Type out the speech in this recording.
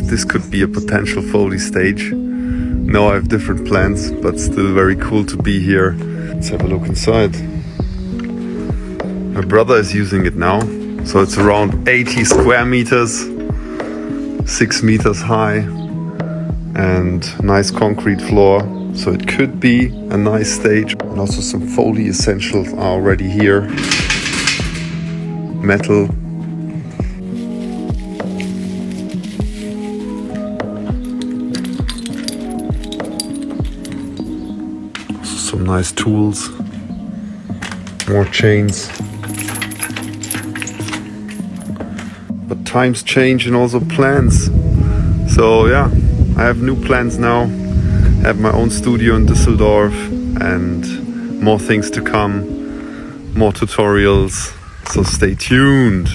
this could be a potential Foley stage. Now I have different plans, but still very cool to be here. Let's have a look inside. My brother is using it now. So it's around 80 square meters, 6 meters high, and nice concrete floor. So it could be a nice stage. And also some Foley essentials are already here. Metal. Also some nice tools. More chains. But times change and also plans. So yeah, I have new plans now. I have my own studio in Düsseldorf and more things to come, more tutorials. So stay tuned.